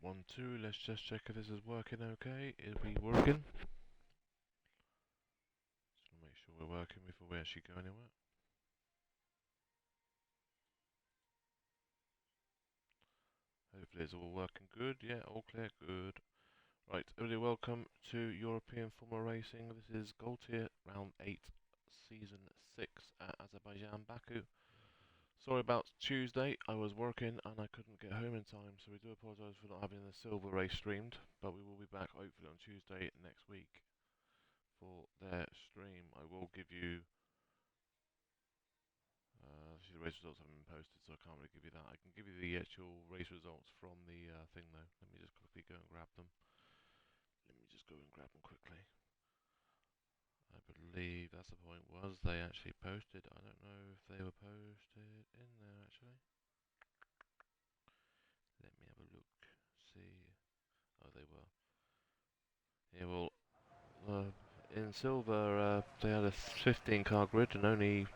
1, 2, let's just check if this is working okay. Is we working? Just want to make sure we're working before we actually go anywhere. Hopefully it's all working good. Yeah, all clear, good. Right, everybody welcome to European Formula Racing. This is Gaultier, round 8, season 6 at Azerbaijan, Baku. Sorry about Tuesday, I was working and I couldn't get home in time, so we do apologise for not having the silver race streamed, but we will be back hopefully on Tuesday next week for their stream. I will give you, the race results haven't been posted, so I can't really give you that. I can give you the actual race results from the thing though. Let me just quickly go and grab them. Quickly. I believe that's the point, was they actually posted. I don't know if they were posted in there actually. Let me have a look, see. Oh, they were. Yeah, well, in silver, they had a 15 car grid and only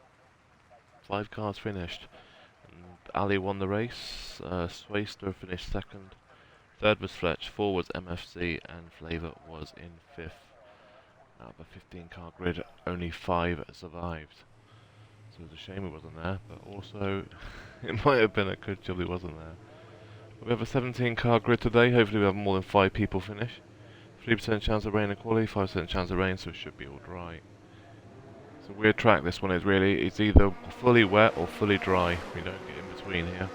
5 cars finished. And Ali won the race, Swayster finished second, third was Fletch, 4 was MFC, and Flavor was in 5th. Out of a 15 car grid, only 5 survived. So it was a shame it wasn't there, but also it might have been a good job it wasn't there. But we have a 17 car grid today, hopefully we have more than 5 people finish. 3% chance of rain and quality, 5% chance of rain, so it should be all dry. It's a weird track this one is really, it's either fully wet or fully dry. We don't get in between here.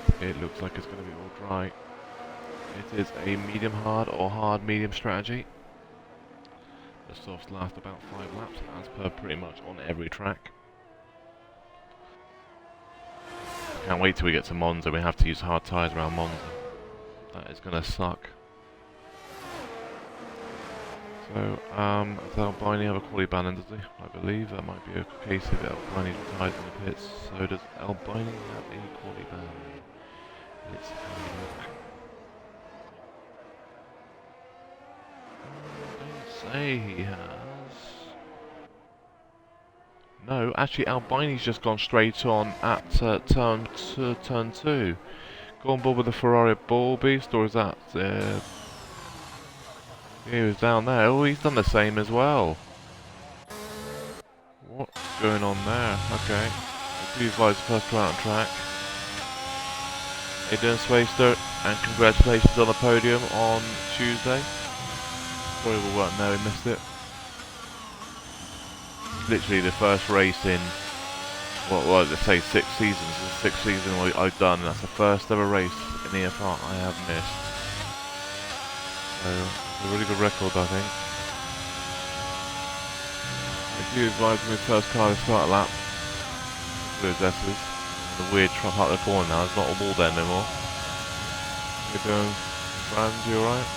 But it looks like it's going to be all dry. It is a medium hard or hard medium strategy. The softs last about 5 laps, as per pretty much on every track. Can't wait till we get to Monza, we have to use hard tyres around Monza. That is going to suck. So, does Albini have a quality ban in, does he? I believe that might be a case if Albini retired in the pits. So does Albini have a quality ban? Let's have a look. Don't say he has. No, actually Albini's just gone straight on at turn 2. Go on board with the Ferrari Ball Beast, or is that... he was down there. Oh, he's done the same as well. What's going on there? Okay. These guys first try out on track. How you doing, Swayster? And congratulations on the podium on Tuesday. Sorry we weren't there, we missed it. Literally the first race in, let's say 6 seasons. This is the 6th season I've done. That's the first ever race in the EFR I have missed. So, it's a really good record, I think. If you advise me first car to start a lap, with his S's, the weird trap out the corner now, it's not a wall there no more. How you doing, Brand, you alright?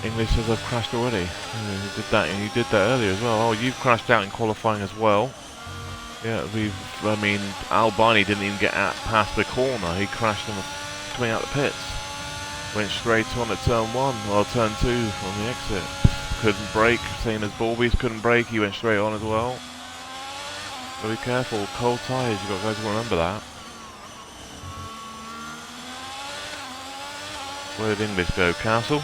English says I've crashed already. You did that, and you did that earlier as well. Oh, you've crashed out in qualifying as well. Yeah, Albini didn't even get past the corner. He crashed coming out the pits. Went straight on at turn 1, or turn 2 on the exit. Just couldn't brake, same as Balby's couldn't brake. He went straight on as well. So be careful, cold tyres, you guys will remember that. Where did English go? Castle?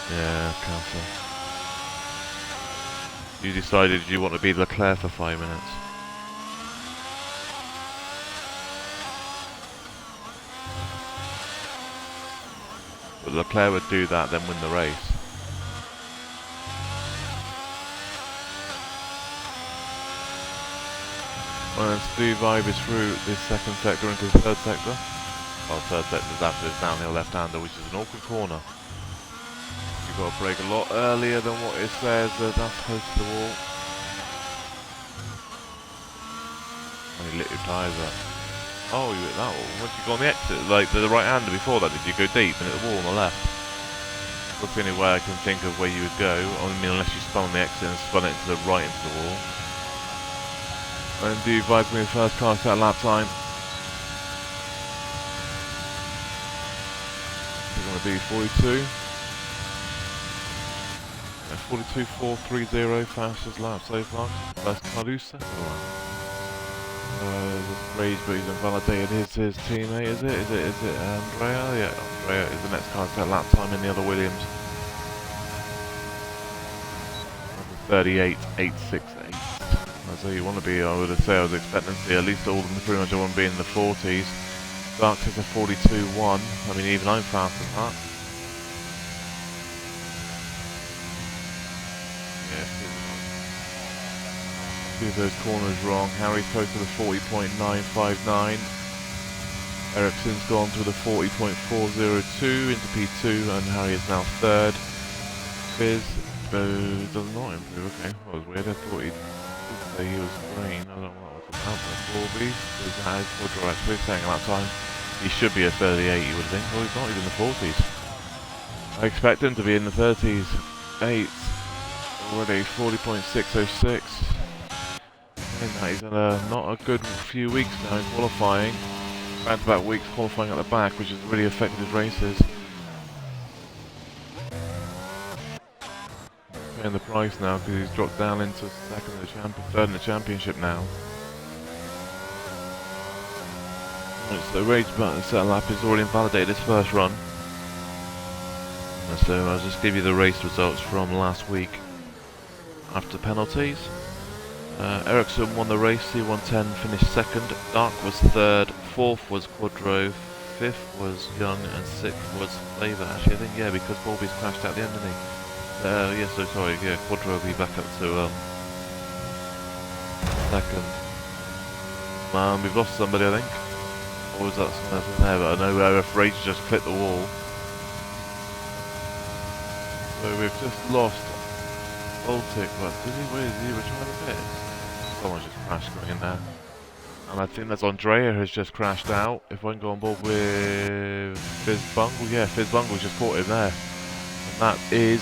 Yeah, Castle. You decided you want to be Leclerc for 5 minutes. But Leclerc would do that, then win the race. Well, then Steve Ive is through this second sector into the third sector. Well, third sector is after this downhill left-hander, which is an awkward corner. You've got to brake a lot earlier than what it says that's close to the wall. And you lit your tyres up. Oh, you hit that wall. Once you go on the exit, like the right-hander before that, did you go deep and hit the wall on the left? That's the only way I can think of where you would go. I mean, unless you spun on the exit and spun it to the right into the wall. And do you advise me the first car set lap time? going to be 42. 42.430 fastest lap so far. First Carusa. Rage, but he's invalidated his teammate, is it? Is it Andrea? Yeah, Andrea is the next car to set lap time in the other Williams. 38.868. So you want to be, I would say, I was expecting to see at least all of them pretty much want to be in the 40s. Dark is a 42.1. I mean, even I'm faster than that. Two of those corners wrong. Harry's posted a 40.959. Ericsson's gone to the 40.402 into P2, and Harry is now third. Fizz does not improve. Okay, that was weird. I thought he'd say he was green. I don't know what that was about. Corby was that his Quadro actually saying at that time he should be a 38. You would think. Well, he's not even in the 40s. I expect him to be in the 30s. 8 already. 40.606. He's in not a good few weeks now in qualifying. Back-to-back weeks qualifying at the back, which has really affected his races. Paying the price now because he's dropped down into third in the championship now. Right, so Rage Button set lap has already invalidated his first run. And so I'll just give you the race results from last week after penalties. Ericsson won the race, C110 finished second, Dark was third, fourth was Quadro, fifth was Young, and sixth was Flavor. Actually, I think, yeah, because Bobby's crashed out the end, didn't he? Yeah, so sorry, yeah, Quadro will be back up to second. We've lost somebody, I think. Or was that someone else in there? But I know Rage just clipped the wall. So we've just lost Baltic, but where is he? We're trying to fit. Someone just crashed in there. And I think that's Andrea has just crashed out. If I can go on board with Fizz Bungle, yeah, Fizz Bungle's just caught him there. And that is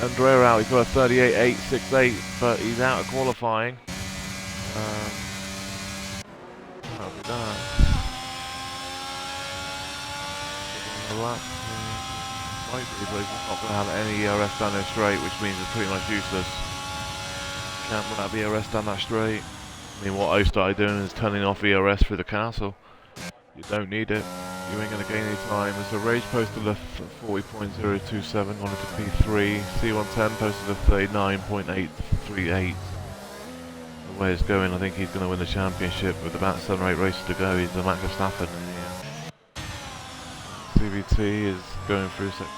Andrea out. He's got a 38.868, but he's out of qualifying. That'll be that. Lap. Might be, but he's not going to have any ERS down there straight, which means it's pretty much useless. Can't run out of ERS down that straight. I mean, what I started doing is turning off ERS through the castle. You don't need it. You ain't going to gain any time. So Rage posted a 40.027, gone into P3. C110 posted a 39.838. The way it's going, I think he's going to win the championship with about 7 or 8 races to go. He's the Mac of Stafford. CVT is going through sector 1.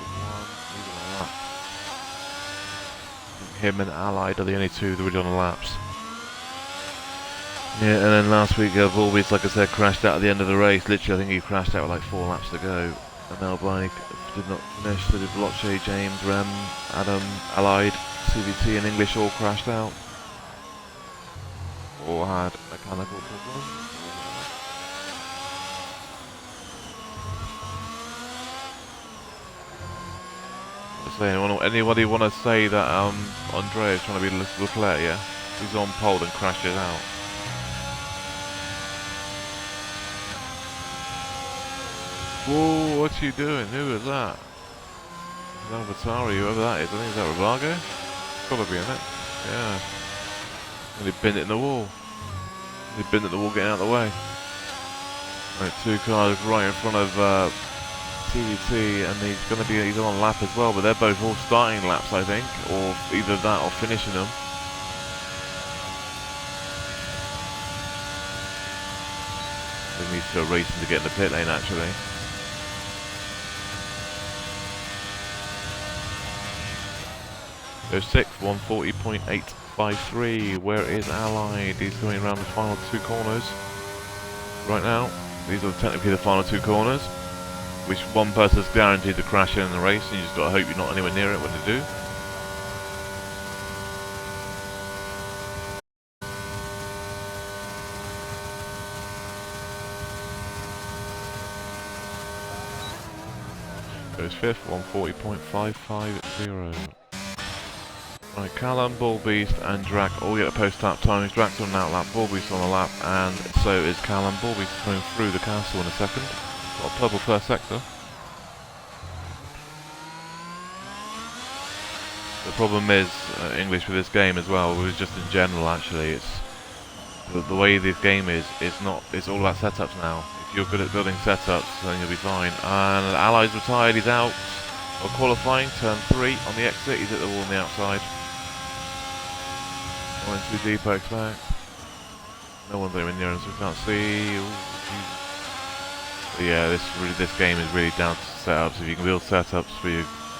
Him and Allied are the only two that were on the laps. Yeah, and then last week Volbeat, like I said, crashed out at the end of the race. Literally, I think he crashed out with like 4 laps to go. And Albike did not finish, so did Bloche, James, Rem, Adam, Allied, CVT and English all crashed out. Or had mechanical problems. Anybody want to say that Andrea is trying to be Leclerc, yeah? He's on pole and crashes out. Whoa, what's he doing? Who is that? Alvatari, whoever that is. I think is that Rivago? Gotta be in it. Yeah. And he binned it in the wall. He binned it in the wall getting out of the way. Right, 2 cars right in front of CVT, and he's on a lap as well, but they're both all starting laps, I think, or either that or finishing them. They need to race him to get in the pit lane, actually. So 6th, 140.853. Where is Allied? He's going around the final 2 corners right now. These are technically the final 2 corners, which one person's guaranteed to crash in the race, and you just got to hope you're not anywhere near it when they do. Goes 5th, 140.550. Right, Callum, Bullbeast and Drac all get a post-lap times. Drac's on an outlap, Bullbeast on a lap, and so is Callum. Bullbeast coming through the castle in a second. Got a purple first sector. The problem is, English with this game as well, was just in general actually, it's the way this game is, it's all about setups now. If you're good at building setups, then you'll be fine. And Allies retired, he's out of qualifying, turn 3 on the exit, he's at the wall on the outside. Going too deep, I expect. No one's anywhere near him, so we can't see. But yeah, this game is really down to setups. If you can build setups for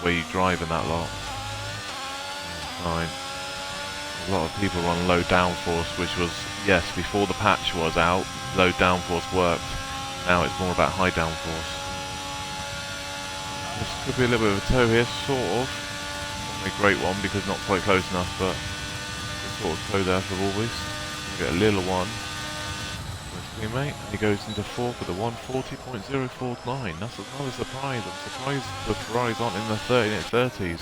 where you drive in that lot, fine. A lot of people run low downforce, which was, yes, before the patch was out, low downforce worked. Now it's more about high downforce. This could be a little bit of a toe here, sort of. Not a great one because not quite close enough, but sort of toe there for Wolves. Get a little one. Teammate, and he goes into 4th with a 140.049. That's another surprise. I'm surprised the Ferraris aren't in the 30s.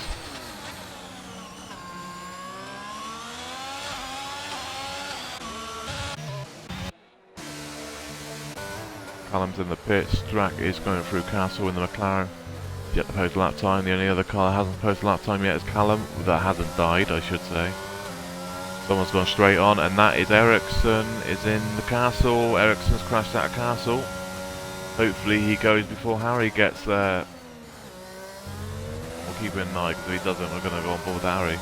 Callum's in the pits. Drac is going through Castle in the McLaren. Yet to post lap time. The only other car that hasn't posted lap time yet is Callum. That hasn't died, I should say. Someone's gone straight on, and that is Ericsson, is in the Castle. Ericsson's crashed out of Castle. Hopefully he goes before Harry gets there. We'll keep it in eye, because if he doesn't, we're going to go on board with Harry.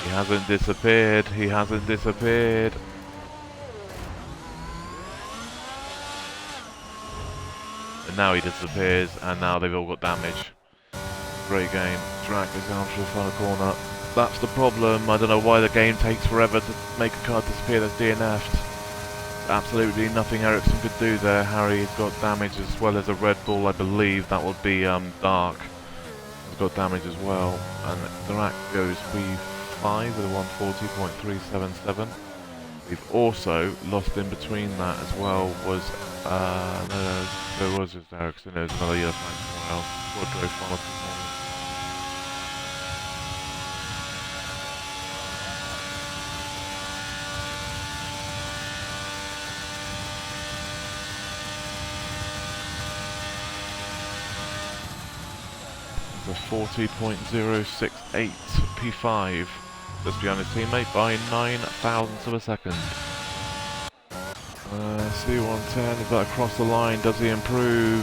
He hasn't disappeared, he hasn't disappeared. And now he disappears, and now they've all got damage. Great game. Drac is down to the final corner. That's the problem. I don't know why the game takes forever to make a car disappear that's DNF'd. Absolutely nothing Ericsson could do there. Harry's got damage as well as a Red Bull, I believe. That would be Dark. Has got damage as well. And Drac goes P5 with a 140.377. We've also lost in between that as well was no, there was just Ericsson. There was another yellow flag somewhere else. Quadro final performance. The 40.068 P5 just behind his teammate by 9 thousandths of a second. C110, is that across the line? Does he improve?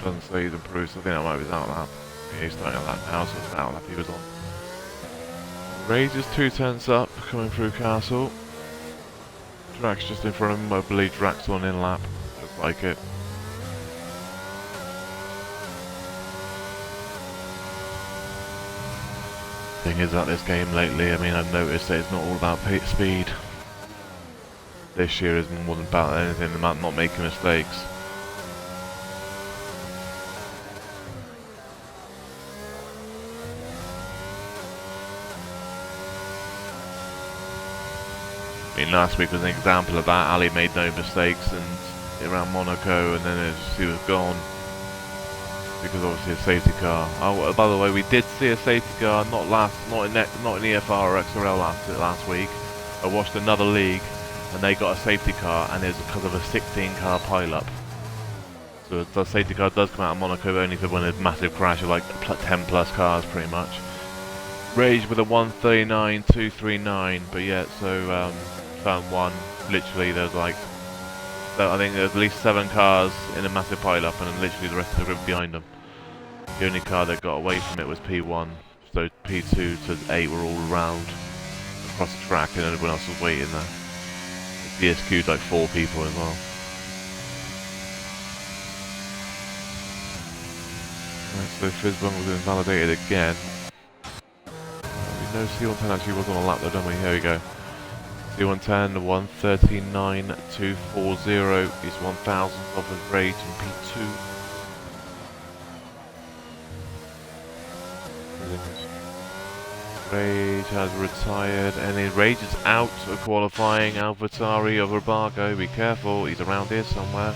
Doesn't say he's improved, so I think that might be his outlap. Yeah, he's starting on that now, so it's an outlap he was on. Rage is 2/10 up, coming through Castle. Drac's just in front of him, I believe Drac's on in lap. Looks like it. Thing is about this game lately, I mean, I've noticed that it's not all about speed. This year is more than about anything about not making mistakes. I mean, last week was an example of that. Ali made no mistakes and around Monaco, and then he was gone. Because obviously a safety car. Oh, by the way, we did see a safety car, not in EFR or XRL last week. I watched another league, and they got a safety car, and it was because of a 16-car pile-up. So the safety car does come out of Monaco only for when there's a massive crash of like 10 plus cars, pretty much. Rage with a 139.239, but yeah, so turn 1, literally there's like, I think there's at least 7 cars in a massive pile-up, and then literally the rest of the group behind them. The only car that got away from it was P1, so P2 to 8 were all around across the track, and everyone else was waiting there. DSQ'd like 4 people as well. Right, so Fizzbung was invalidated again. We know C110 actually was on a lap though, don't we? Here we go. C110, 139.240 is 1,000th of his Rage in P2. Rage has retired, and his Rage is out of qualifying. AlphaTauri of Rabago, be careful, he's around here somewhere. I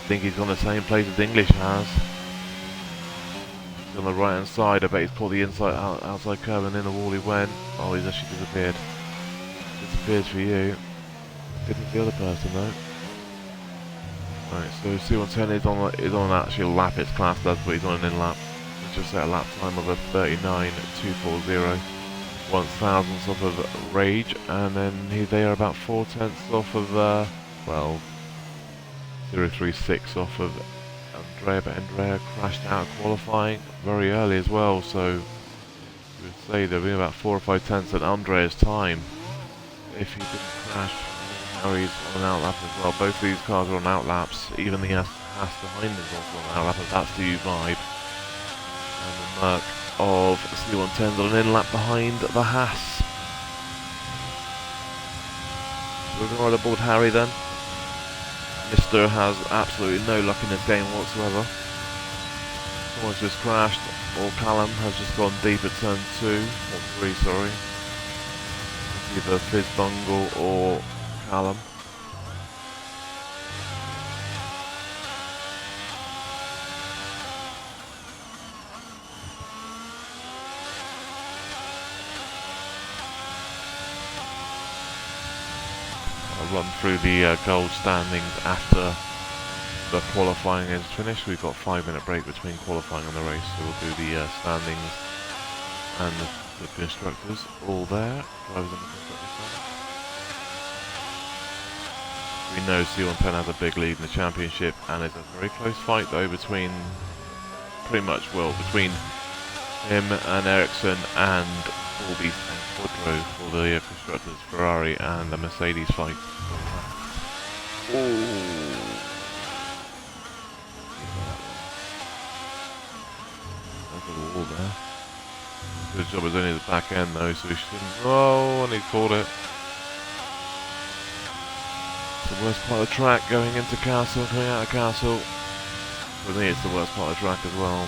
think he's on the same place as English has. He's on the right hand side, I bet he's caught the outside curve and in the wall he went. Oh, he's actually disappeared. Disappears for you. Didn't the other person though. Right, so C110 is on an actual lap, it's classed as, but he's on an in-lap. He's just set a lap time of a 39.240, 1/1000th off of Rage, and then they are about 4/10 off of, well, 0.36 off of Andrea, but Andrea crashed out of qualifying very early as well, so you would say there'll be about 4 or 5 tenths at Andrea's time if he didn't crash. Harry's on an outlaps as well. Both of these cars are on outlaps. Even the Haas behind them is also on outlap, and that's the U-Vibe. And the Merc of C110's on an in-lap behind the Haas. So we're going to ride aboard Harry then. Mr. has absolutely no luck in this game whatsoever. Someone's just crashed, or Callum has just gone deep at turn 2, or 3, sorry. It's either Fizz Bungle or Callum. I'll run through the gold standings after the qualifying is finished. We've got a 5-minute break between qualifying and the race, so we'll do the standings and the constructors all there. Drivers and the constructors standings. We know C110 has a big lead in the championship, and it's a very close fight though between pretty much, well, between him and Ericsson and Orbis and Quadro for the constructors, Ferrari and the Mercedes fight. Oh. Wall there. Good job, it's only the back end though, so he shouldn't. Oh, and he caught it. It's the worst part of the track going into Castle, coming out of Castle. For me, it's the worst part of the track as well.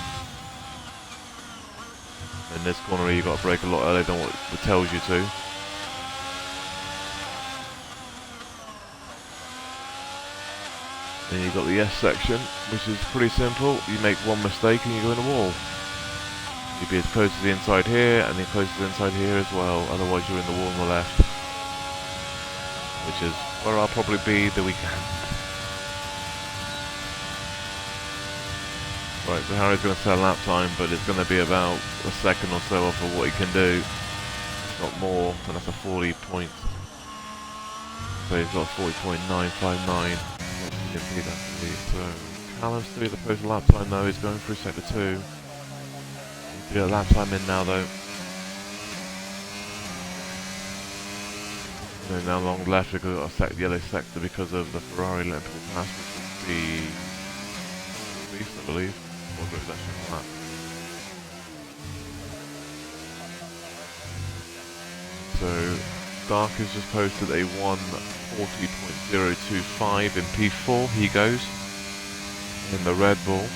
In this corner, you've got to brake a lot earlier than what it tells you to. Then you've got the S section, which is pretty simple. You make one mistake and you go in the wall. You'd be as close to the inside here, and then close to the inside here as well, otherwise you're in the wall on the left. Which is where I'll probably be the weekend. Right, so Harry's going to set a lap time, but it's going to be about a second or so off of what he can do. Not more, and that's a 40 point. So he's got 40.959. So Callum's through the post lap time though, he's going through sector 2. He's got a lap time in now though. No, now long left because we've got a yellow sector because of the Ferrari Olympical pass, which is the East, I believe. Or was actually on that. So Dark has just posted a 140.025 in P4. He goes in the Red Bull.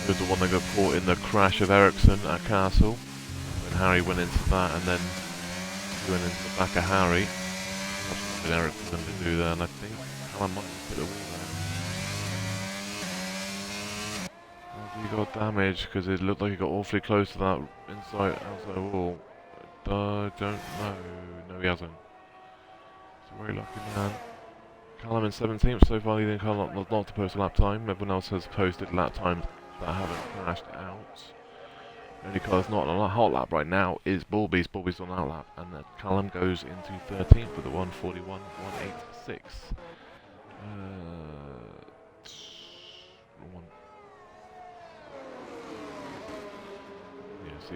He was the one that got caught in the crash of Ericsson at Castle when Harry went into that, and then he went into the back of Harry. That's what Ericsson to do there, and I think Callum might have hit the wall there. He got damaged because it looked like he got awfully close to that outside wall. I don't know. No, he hasn't. He's a very lucky man. Callum in 17th so far, leading Callum not to post a lap time. Everyone else has posted lap times that haven't crashed out. The only car that's not on a hot lap right now is Bulby's. Bulby's on that lap, and Callum goes into 13th with a 141.186.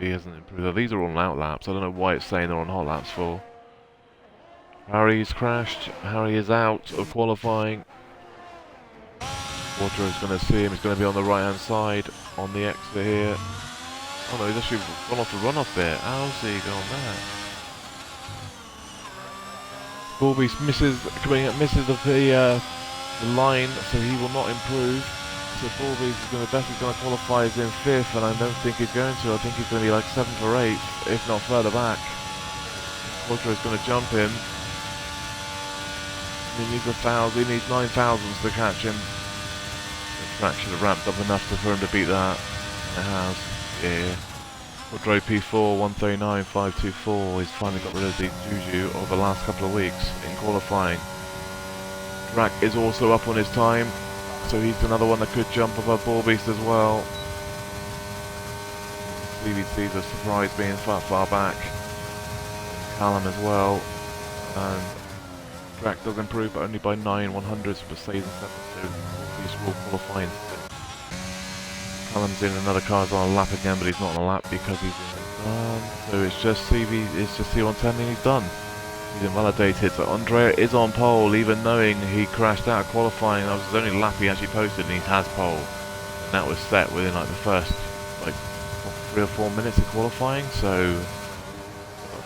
He hasn't improved. These are all on out laps. I don't know why it's saying they're on hot laps for. Harry's crashed. Harry is out of qualifying. Quadro's going to see him. He's going to be on the right hand side on the exit here. Oh no, he's actually gone off the runoff bit. How's he gone there? Bulby misses the line, so he will not improve. So Bulby is going to qualify as in 5th, and I don't think he's going to. I think he's going to be like 7th or 8th, if not further back. Quadro's going to jump him. He needs 1,000. He needs 9 thousandths to catch him. The track should have ramped up enough for him to beat that. It has. Yeah. Quadro P4 139.524. He's finally got rid of the juju of the last couple of weeks in qualifying. Track is also up on his time. So he's another one that could jump above Ball Beast as well. CVT's a surprise being far back. Callum as well. And track does improve, but only by 9/100ths, but stays in 7th, so Ball Beast will qualify in 6th. Callum's in another car's on a lap again, but he's not on a lap because he's in. So it's just C110 and he's done. He's invalidated, so Andrea is on pole, even knowing he crashed out of qualifying. That was his only lap he actually posted, and he has pole. And that was set within like the first, like, 3 or 4 minutes of qualifying, so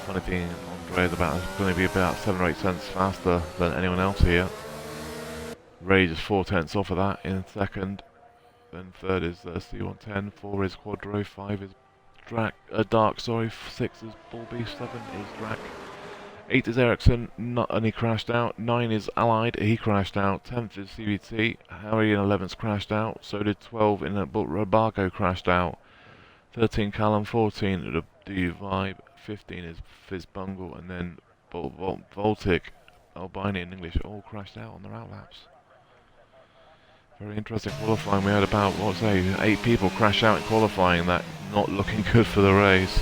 funny thing, Andrea's going to be about 7 or 8 cents faster than anyone else here. Rage is 4 tenths off of that in 2nd. Then 3rd is C110, 4 is Quadro, 5 is Dark, 6 is Ball Beast, 7 is Drac. 8 is Ericsson, and he crashed out. 9 is Allied, he crashed out. 10th is CVT, Harry in 11th crashed out. So did 12 in Robargo crashed out. 13 Callum, 14 the Vibe, 15 is Fizz Bungle, and then Voltic, Albini in English all crashed out on their outlaps. Very interesting qualifying. We had about, 8 people crash out in qualifying. That not looking good for the race.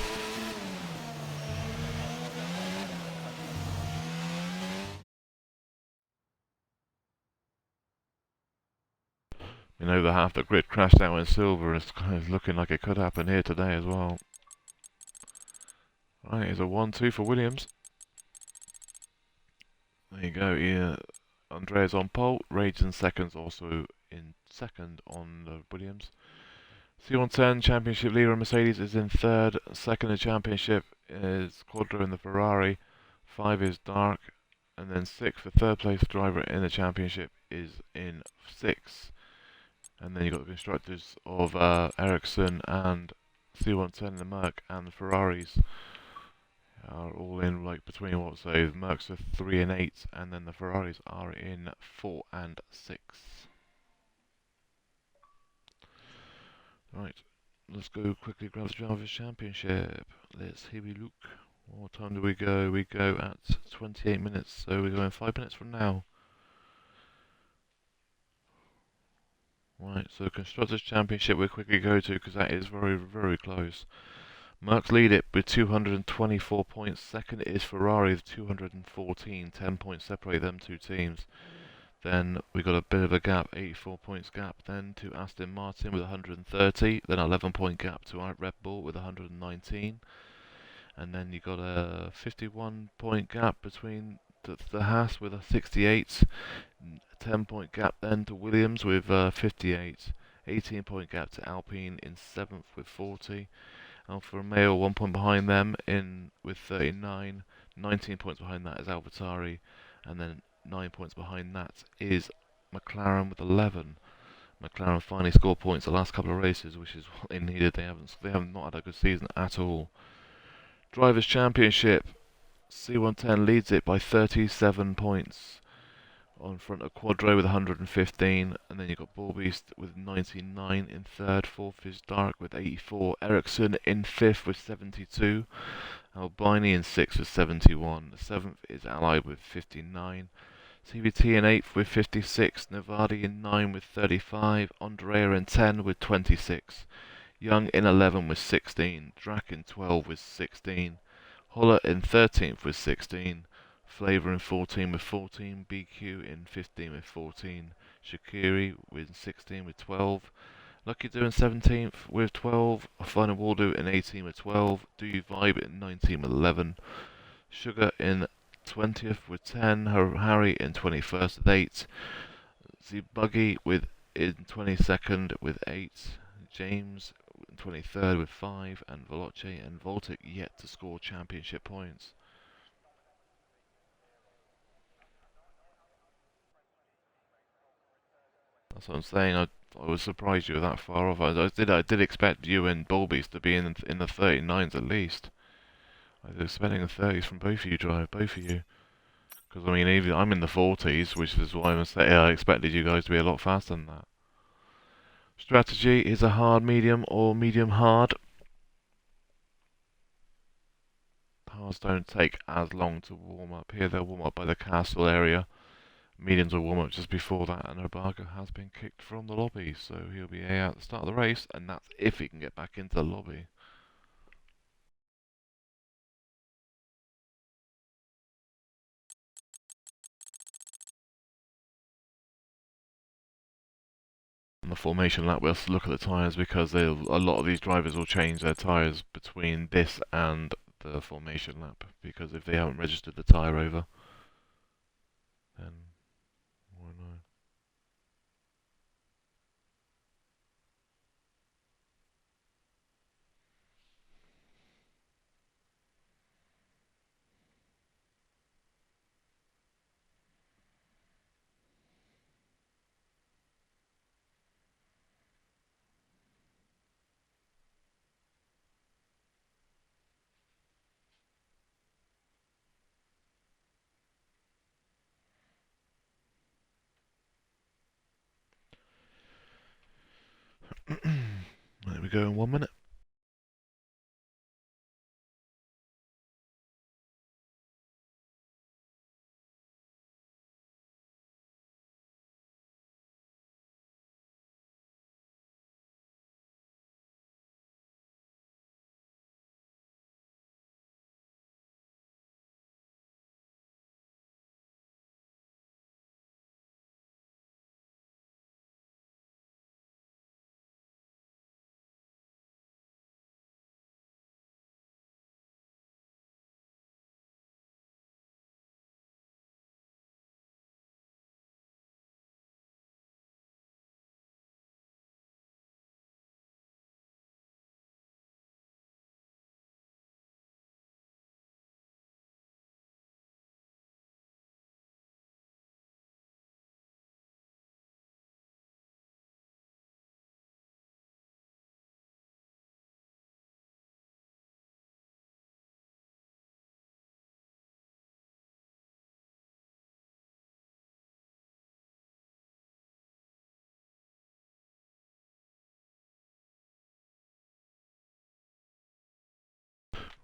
Over half the grid crashed out in silver, and it's kind of looking like it could happen here today as well. Right, here's a 1-2 for Williams. There you go, yeah. Andrea's on pole, Rage in 2nd, also in 2nd on the Williams. C110 Championship leader Mercedes is in 3rd. 2nd in the Championship is Quadro in the Ferrari. 5 is Dark, and then 6th, the 3rd place driver in the Championship, is in 6th. And then you've got the constructors of Ericsson and C110, the Merc, and the Ferraris are all in like between the Mercs are 3 and 8, and then the Ferraris are in 4 and 6. Right, let's go quickly grab the Drivers' Championship. Here we look. What time do we go? We go at 28 minutes, so we're going 5 minutes from now. Right, so Constructors' Championship we'll quickly go to, because that is very, very close. Mercs lead it with 224 points. 2nd is Ferrari with 214. 10 points separate them two teams. Then we got a bit of a gap, 84 points gap then to Aston Martin with 130. Then 11-point gap to Red Bull with 119. And then you got a 51-point gap between the Haas with a 68. 10-point gap then to Williams with 58. 18-point gap to Alpine in 7th with 40. Alfa Romeo 1 point behind them with 39. 19 points behind that is AlphaTauri, and then 9 points behind that is McLaren with 11. McLaren finally scored points the last couple of races, which is what they needed. They have not had a good season at all. Drivers' Championship, C110 leads it by 37 points. On front of Quadro with 115, and then you've got Ball Beast with 99 in 3rd. 4th is Dark with 84. Ericsson in 5th with 72. Albini in 6th with 71. 7th is Allied with 59. CVT in 8th with 56. Nevada in 9 with 35. Andrea in 10 with 26. Young in 11 with 16. Drac in 12 with 16. Holler in 13th with 16. Flavor in 14 with 14, BQ in 15 with 14, Shakiri with 16 with 12, Lucky Do in 17th with 12, Final Waldo in 18 with 12, Do You Vibe in 19 with 11, Sugar in 20th with 10, Harry in 21st with 8, Z Buggy in 22nd with 8, James in 23rd with 5, and Veloce and Voltic yet to score championship points. That's what I'm saying. I was surprised you were that far off. I did expect you and Ball Beast to be in the 39s at least. I was expecting the 30s from both of you. Because I mean, even I'm in the 40s, which is why I expected you guys to be a lot faster than that. Strategy is a hard medium or medium hard. Hards don't take as long to warm up. Here they'll warm up by the castle area. mediums will warm up just before that, and Obaga has been kicked from the lobby, so he'll be out at the start of the race, and that's if he can get back into the lobby. On the formation lap, we'll look at the tyres because a lot of these drivers will change their tyres between this and the formation lap, because if they haven't registered the tyre over, then why not? There we go in 1 minute.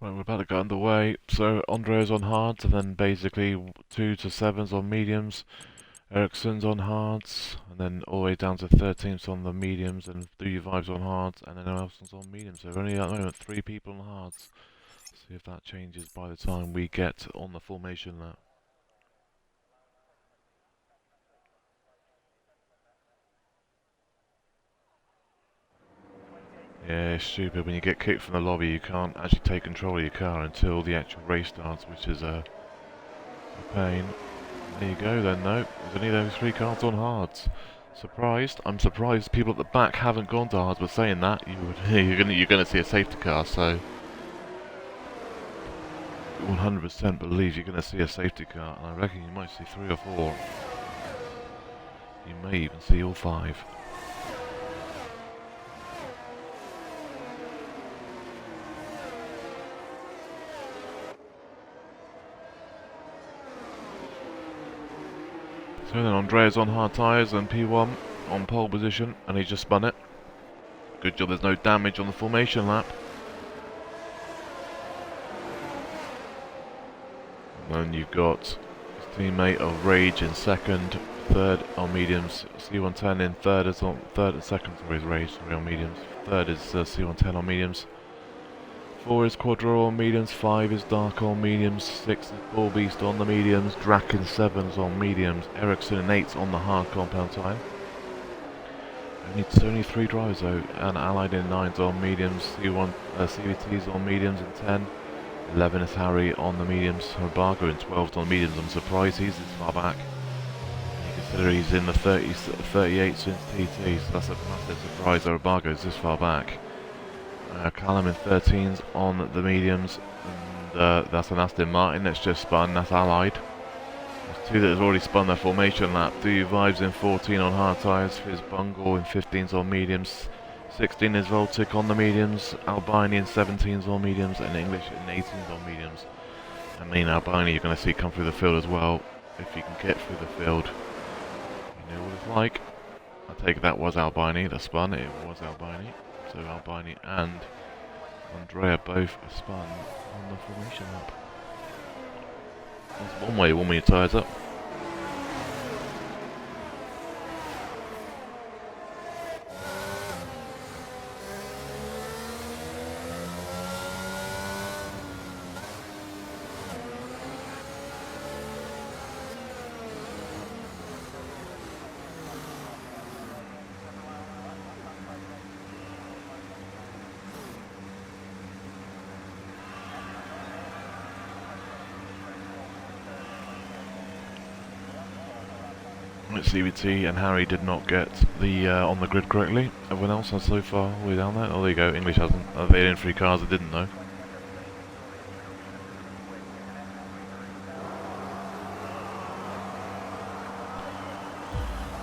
Right, we're about to get underway. So Andrea's on hards, and then basically 2 to 7s on mediums. Ericsson's on hards, and then all the way down to 13s on the mediums, and Do You Vibes on hards, and then Nelson's on mediums. So only at the moment 3 people on hards. See if that changes by the time we get on the formation lap. Yeah, it's stupid. When you get kicked from the lobby, you can't actually take control of your car until the actual race starts, which is a pain. There you go then, though. There's only those 3 cars on hards. Surprised? I'm surprised people at the back haven't gone to hards. But saying that, you're gonna see a safety car, so 100% believe you're gonna see a safety car, and I reckon you might see 3 or 4. You may even see all 5. So then Andrea's on hard tyres and P1 on pole position, and he just spun it. Good job there's no damage on the formation lap. And then you've got his teammate of Rage in second, third on mediums, C110 in third and second, sorry, is Rage, sorry, on mediums. Third is C110 on mediums. 4 is Quadro on mediums, 5 is Dark on mediums, 6 is Bull Beast on the mediums, Drac in 7s on mediums, Ericsson in 8s on the hard compound tyre. Only 3 drivers though, and Allied in 9s on mediums, CVTs on mediums in 10, 11 is Harry on the mediums, Obaga in 12s on mediums. I'm surprised he's this far back. You consider he's in the 30s, 38 since TT, so that's a massive surprise that Obaga is this far back. Callum in 13s on the mediums, and that's an Aston Martin that's just spun, that's Allied. There's 2 that has already spun their formation lap. Do You Vibes in 14 on hard tyres, Fizz Bungle in 15s on mediums, 16 is Voltic on the mediums, Albini in 17s on mediums, and English in 18s on mediums. I mean, Albini you're going to see come through the field as well, if you can get through the field. You know what it's like. I take it that was Albini that spun, it was Albini. So Albini and Andrea both spun on the formation lap. That's one way to warm your tyres up. Right, CVT and Harry did not get the on the grid correctly. Everyone else has so far way down there. Oh, there you go. English hasn't. They're in 3 cars that didn't know.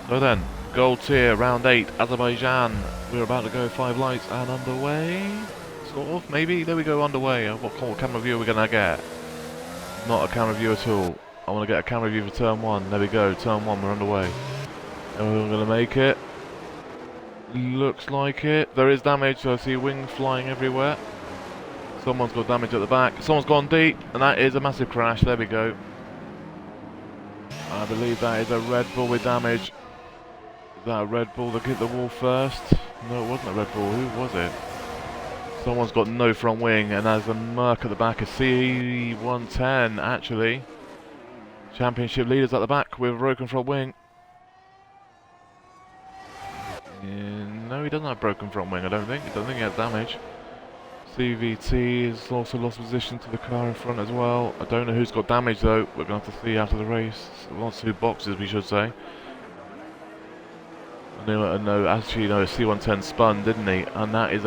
So then, gold tier, round 8, Azerbaijan. We're about to go 5 lights and underway. Sort of, maybe. There we go, underway. What camera view are we going to get? Not a camera view at all. I want to get a camera view for turn 1. There we go, turn 1, we're underway. And we're going to make it. Looks like it. There is damage, so I see wings flying everywhere. Someone's got damage at the back. Someone's gone deep, and that is a massive crash. There we go. I believe that is a Red Bull with damage. Is that a Red Bull that hit the wall first? No, it wasn't a Red Bull. Who was it? Someone's got no front wing, and there's a Merc at the back. A C110, actually. Championship leaders at the back with a broken front wing. No, he doesn't have broken front wing, I don't think. I don't think he has damage. CVT has also lost position to the car in front as well. I don't know who's got damage though. We're going to have to see after the race. Well, 2 boxes, we should say. No, actually, no, C110 spun, didn't he? And that is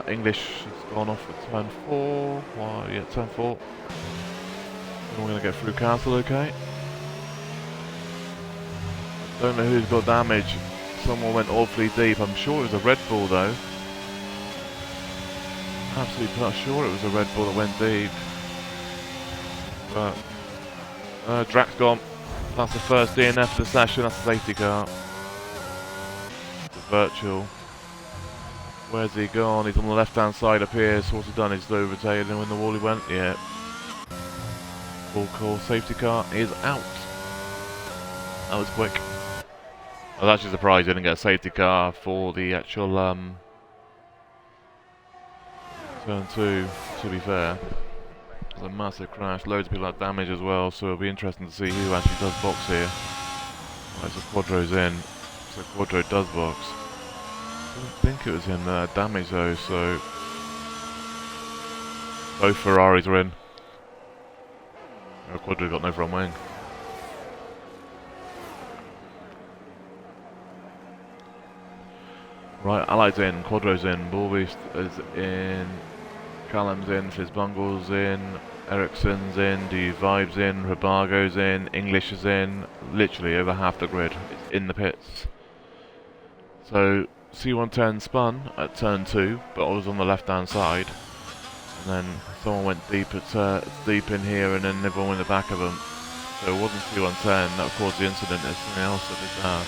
English has gone off at turn 4. Well, yeah, turn 4. We're going to get through castle, okay? Don't know who's got damage. Someone went awfully deep. I'm sure it was a Red Bull though. Absolutely not sure it was a Red Bull that went deep. But Drax gone. That's the first DNF of the session. That's a safety car. The virtual. Where's he gone? He's on the left-hand side up here. Sort of done his overtaking, and when the wall he went, yeah. Full call. Safety car is out. That was quick. I was actually surprised he didn't get a safety car for the actual turn 2, to be fair. It was a massive crash, loads of people had damage as well, so it'll be interesting to see who actually does box here. Right, so Quadro's in, so Quadro does box. I don't think it was in damage though, so both Ferraris are in. Quadro got no front wing. Right, Allied's in, Quadro's in, Bullbeast is in, Callum's in, Fizzbungle's in, Ericsson's in, Vibe's in, Rabargo's in, English is in, literally over half the grid. It's in the pits. So C110 spun at turn 2, but I was on the left hand side. And then someone went deep deep in here, and then everyone went in the back of them. So it wasn't C110 that caused the incident, it's something else that did that.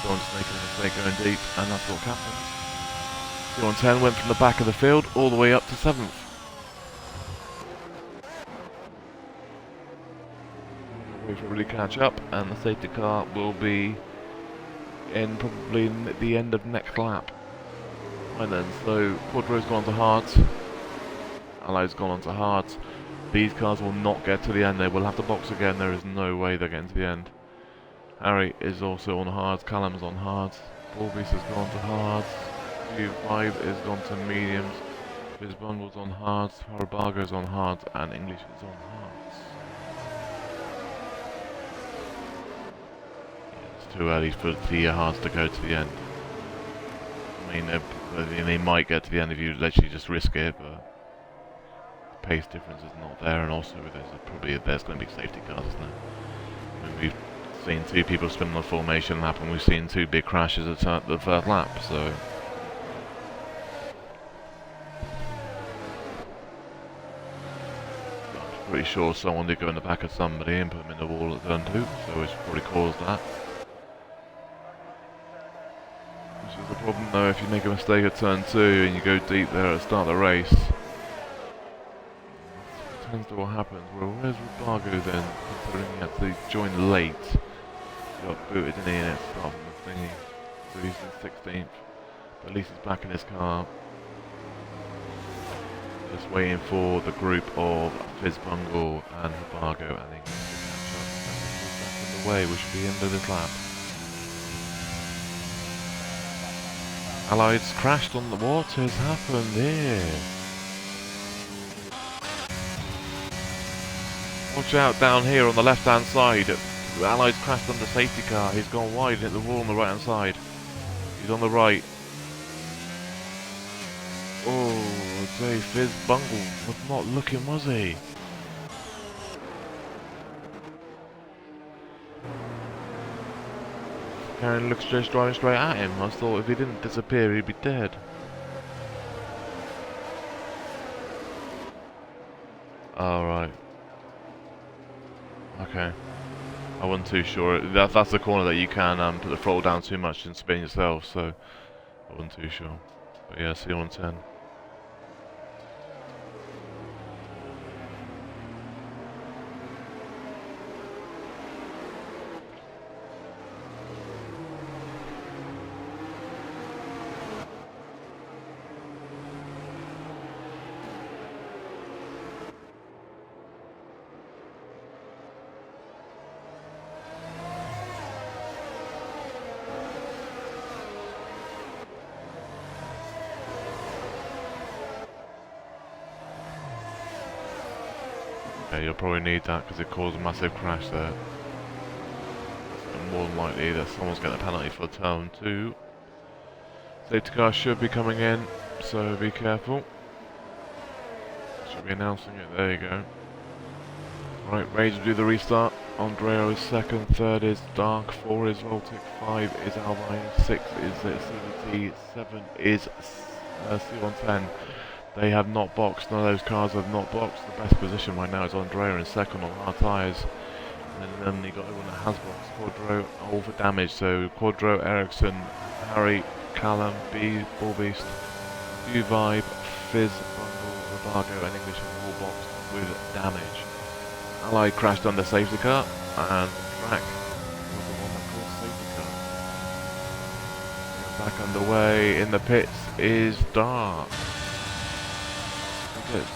Someone's making a mistake going deep, and that's what happened. C110 went from the back of the field all the way up to 7th. Wait for really catch up, and the safety car will be in probably at the end of next lap. Right then, so Quadro's gone on to hards, Allied's gone on to hards. These cars will not get to the end, they will have to box again, there is no way they're getting to the end. Harry is also on hards, Callum's on hards, Bullbeast has gone to hards, Vibe is gone to mediums, Fizzbungle's on hards, Harabargo's on hards, and English is on hards. Yeah, it's too early for the hards to go to the end. I mean, they might get to the end if you literally just risk it, but the pace difference is not there, and also there's going to be safety cars, isn't there? I mean, we've seen 2 people spin on the formation lap, and we've seen 2 big crashes at the first lap, so I'm pretty sure someone did go in the back of somebody and put them in the wall at turn 2, so it's probably caused that. Which is a problem though, if you make a mistake at turn 2 and you go deep there at the start of the race. Tends to what happens. Well, where's Rabargo then? Considering he had to join late. He got booted in here at the start of the thingy. So he's in 16th. But at least he's back in his car. Just waiting for the group of Fizzbungle and Rabargo and English to catch up. And back in the way, we should be into this lap. Allied's crashed on the what has happened here? Watch out down here on the left hand side. Allies crashed under safety car. He's gone wide and hit the wall on the right hand side. He's on the right. Oh, Dave Fizz Bungle was not looking, was he? Karen looks just driving straight at him. I thought if he didn't disappear, he'd be dead. Alright. Okay. I wasn't too sure. That's the corner that you can put the throttle down too much and spin yourself, so I wasn't too sure. But yeah, see you on 10. Yeah, you'll probably need that because it caused a massive crash there. And more than likely that someone's getting a penalty for turn 2. Safety car should be coming in, so be careful. Should be announcing it, there you go. Right, Rage will do the restart. Andreo is second, third is Dark, 4 is Voltic, 5 is Albine, 6 is CVT, 7 is C110. They have not boxed, none of those cars have not boxed. The best position right now is Andrea in second on hard tyres. And then you got everyone that has boxed. Quadro, all for damage. So Quadro, Ericsson, Harry, Callum, B, Ball Beast, U-Vibe, Fizz, Bungle, Rabargo and English are all boxed with damage. Ally crashed under safety car and Track was the one that caused safety car. Back underway in the pits is Dark.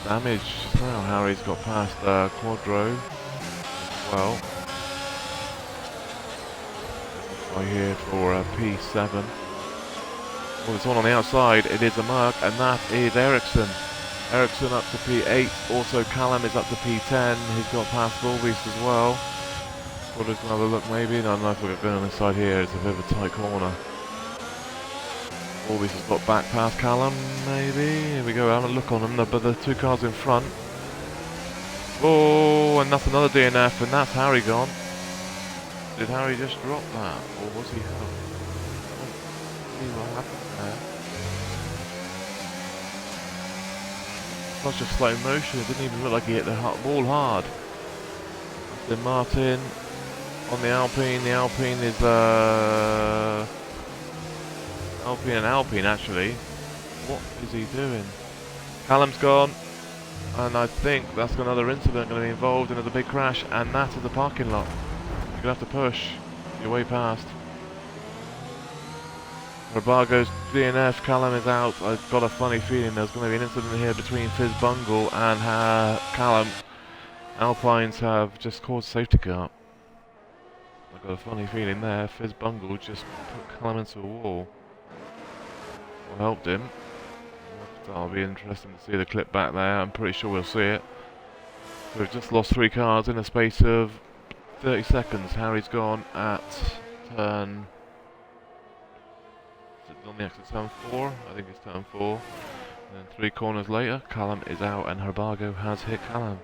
Damage now. Harry's got past Quadro as well. Right here for P7. Oh, there's one on the outside. It is a Merc, and that is Ericsson. Ericsson up to P8. Also, Callum is up to P10. He's got past Bullbeast as well. Quadro's gonna have a look maybe. No, I don't know if we've been on this side here. It's a bit of a tight corner. Bullbeast has got back past Callum, maybe. Here we go, have a look on them, but the two cars in front. Oh, and that's another DNF, and that's Harry gone. Did Harry just drop that, or was he hurt? See what happened there. Such a slow motion, it didn't even look like he hit the ball hard. Then Martin on the Alpine. The Alpine is Alpine and Alpine actually. What is he doing? Callum's gone, and I think that's another incident going to be involved in a big crash, and that is the parking lot. You're going to have to push your way past. Rabargo's DNF, Callum is out. I've got a funny feeling there's going to be an incident here between Fizz Bungle and Callum. Alpines have just caused a safety car. I've got a funny feeling there. Fizz Bungle just put Callum into a wall. Or helped him. That'll be interesting to see the clip back there. I'm pretty sure we'll see it. So we've just lost 3 cars in a space of 30 seconds. Harry's gone at turn... Is it on the exit turn 4? I think it's turn 4. And then 3 corners later, Callum is out and Herbago has hit Callum.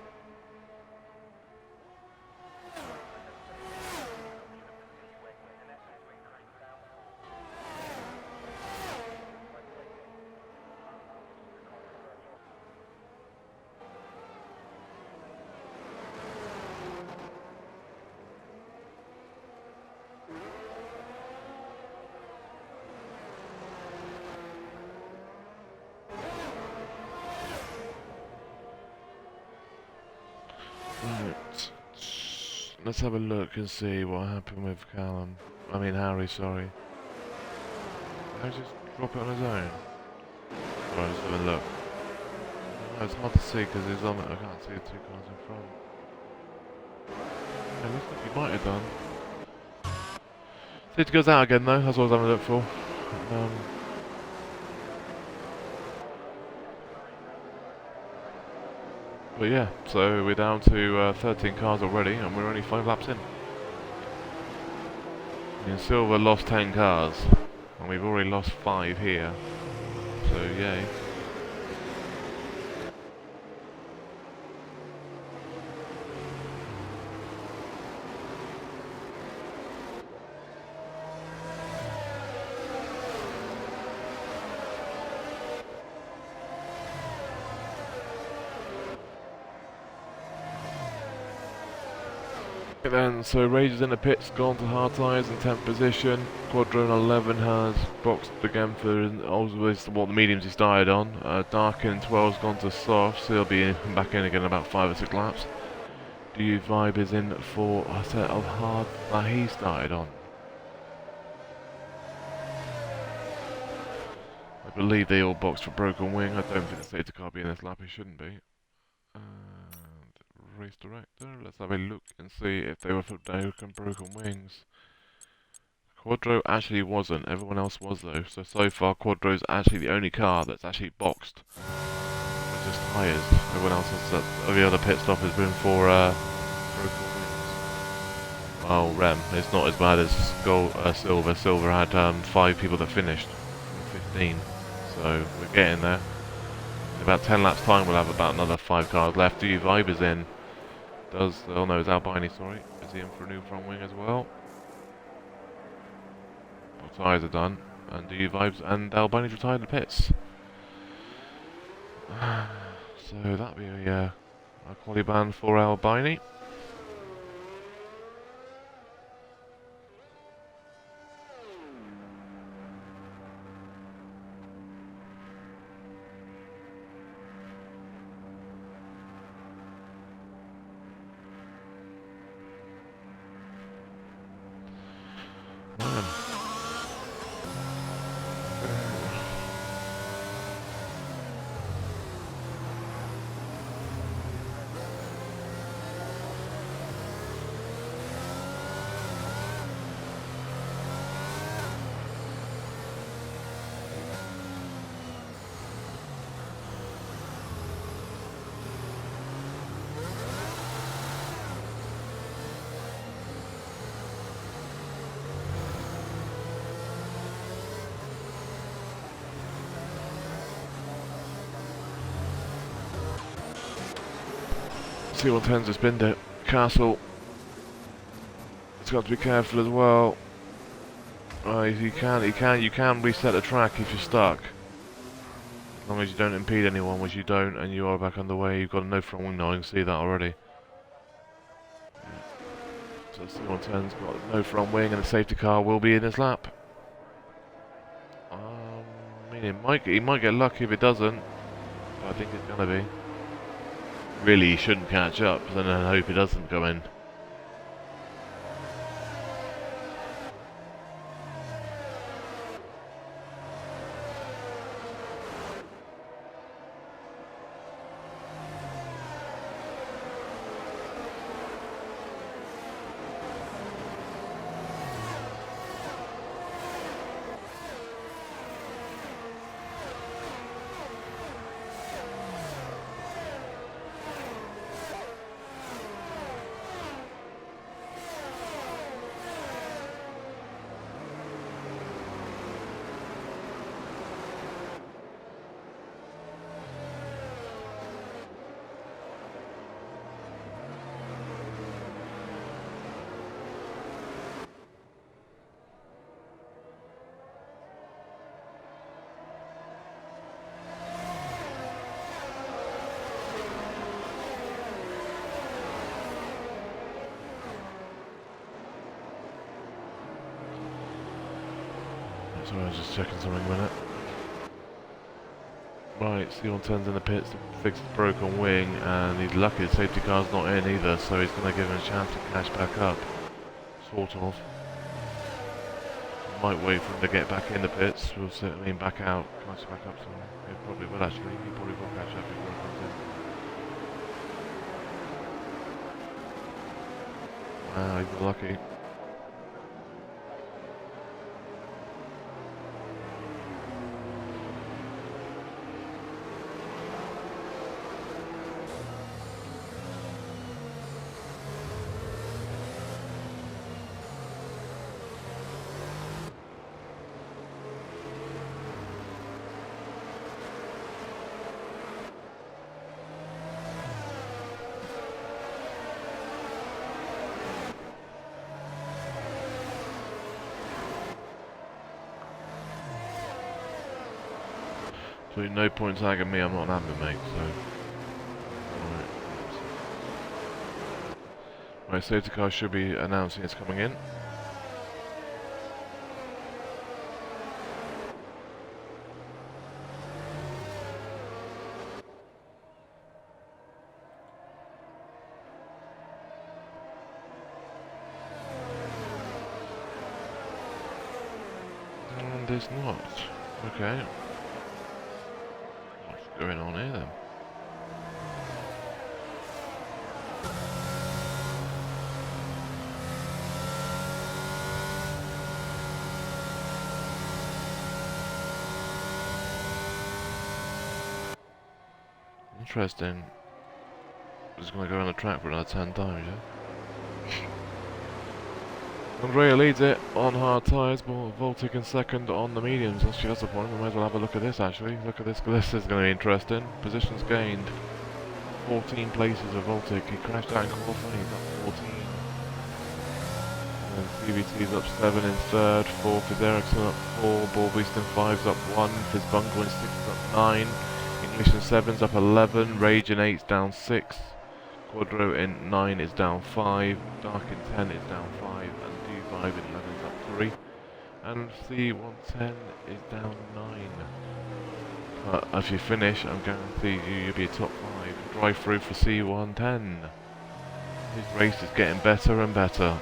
Right. Let's have a look and see what happened with Callum. I mean Harry, sorry. Did I just drop it on his own? Right, let's have a look. No, it's hard to see because he's on it. I can't see the 2 cars in front. Yeah, looks like he might have done. Safety goes out again though, that's what I was having a look for. But yeah, so we're down to 13 cars already and we're only 5 laps in. And Silver lost 10 cars, and we've already lost 5 here. So yay. Then, so Rage is in the pits, gone to hard tyres in 10th position. Quadrone 11 has boxed again for always what the mediums he started on. Darkin 12's gone to soft, so he'll be back in again about 5 or 6 laps. Do you Vibe is in for a set of hard that he started on. I believe they all boxed for broken wing. I don't think the safety car will be in this lap, it shouldn't be. Race director, let's have a look and see if they were for broken wings. Quadro actually wasn't, everyone else was though, so far Quadro's actually the only car that's actually boxed. It's just tyres, everyone else has, every other pit stop has been for broken wings. Well, Rem, it's not as bad as Silver. Silver had 5 people that finished, 15, so we're getting there. In about 10 laps time we'll have about another 5 cars left. Do you Vibe is in? Oh no, it's Albini, sorry. Is he in for a new front wing as well? Both tyres are done. And do you Vibes and Albini's retired the pits. So that'll be a quali ban for Albini. C110's just been to Castle. It's got to be careful as well. You can reset the track if you're stuck. As long as you don't impede anyone, which you don't, and you are back underway. You've got a no front wing now, I can see that already. So C110's got no front wing, and the safety car will be in his lap. I mean, he might get lucky if it doesn't, but I think it's gonna be. Really, he shouldn't catch up, then I hope he doesn't go in. Sorry, I was just checking something a minute. Right, C110's in the pits to fix the broken wing, and he's lucky the safety car's not in either, so he's going to give him a chance to catch back up. Sort of. Might wait for him to get back in the pits, we'll see, back out, catch back up, so he probably will actually, he probably will catch up before he comes in. Wow, he was lucky. So no point tagging me, I'm not an admin, mate, so... Right, safety car should be announcing it's coming in. And it's not. Okay. What's going on here then? Interesting. Just gonna go on the track for another 10 times, yeah? Andrea leads it on hard tyres, but Voltic in second on the mediums. Actually, that's the point. We might as well have a look at this, actually. Look at this. This is going to be interesting. Positions gained. 14 places of Voltic. He crashed out in qualifying. He's up 14. And CVT's up 7 in third. 4th is Ericsson up 4. Ballbeast in 5's up 1. Fizzbungle in 6's up 9. English in 7's up 11. Rage in 8's down 6. Quadro in 9 is down 5. Dark in 10 is down 5. And 5 in 11 is up 3, and C110 is down 9. But if you finish, I'm guaranteed you'll be a top 5. Drive through for C110. His race is getting better and better.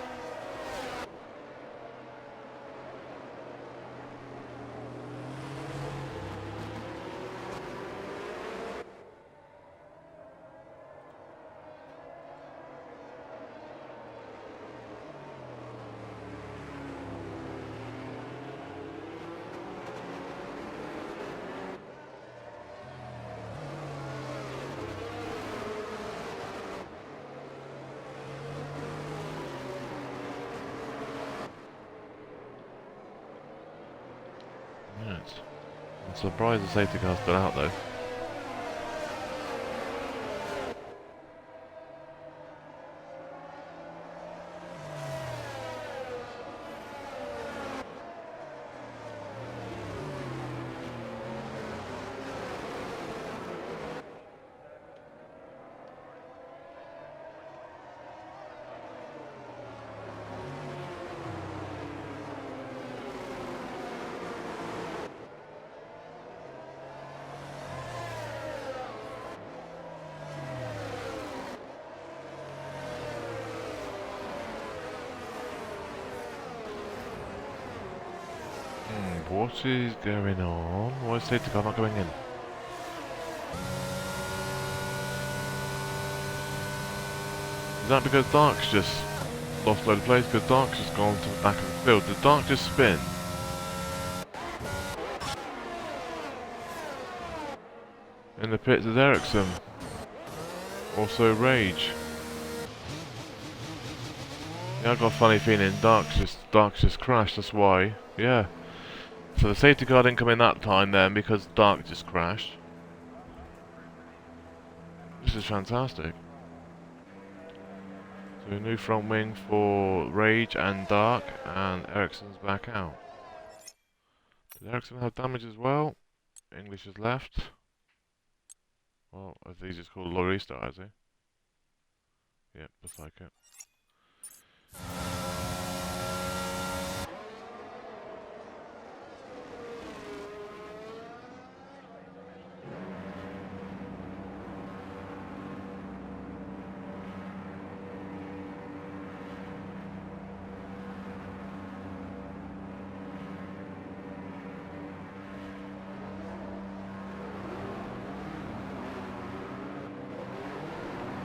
I'm surprised the safety car's still out though. What is going on? Why is safety car not going in? Is that because Dark's just lost a load of plays? Because Dark's just gone to the back of the field. Did Dark just spin? In the pits is Ericsson. Also Rage. Yeah, I've got a funny feeling Dark's just crashed, that's why. Yeah. So the safety car didn't come in that time then because Dark just crashed. This is fantastic. So a new front wing for Rage and Dark, and Ericsson's back out. Did Ericsson have damage as well? English has left. Well, I think he's just called a restart, has he? Yep, looks like it.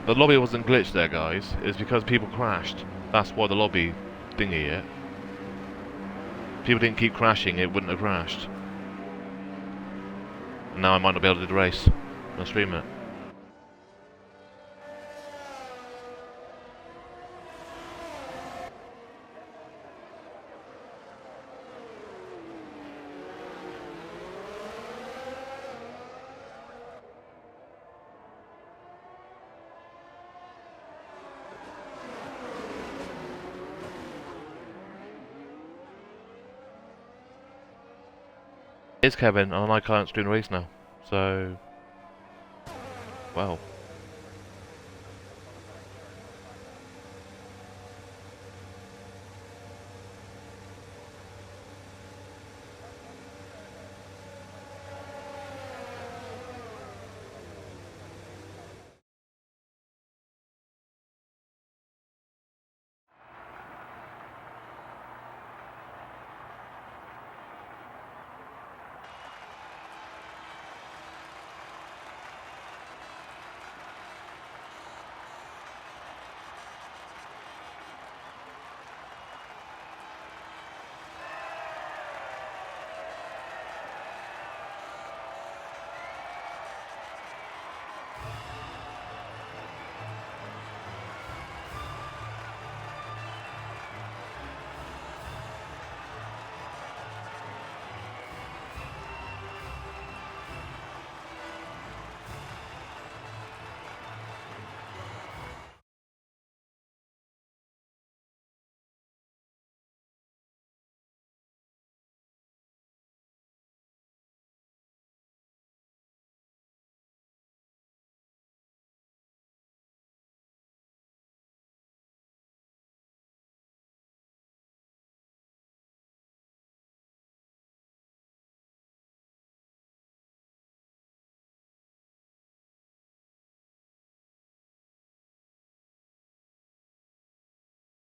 The lobby wasn't glitched there, guys. It's because people crashed. That's why the lobby thingy it. People didn't keep crashing, it wouldn't have crashed. And now I might not be able to do the race. I'll stream it. It's Kevin, and I can't stream the race now. So, well,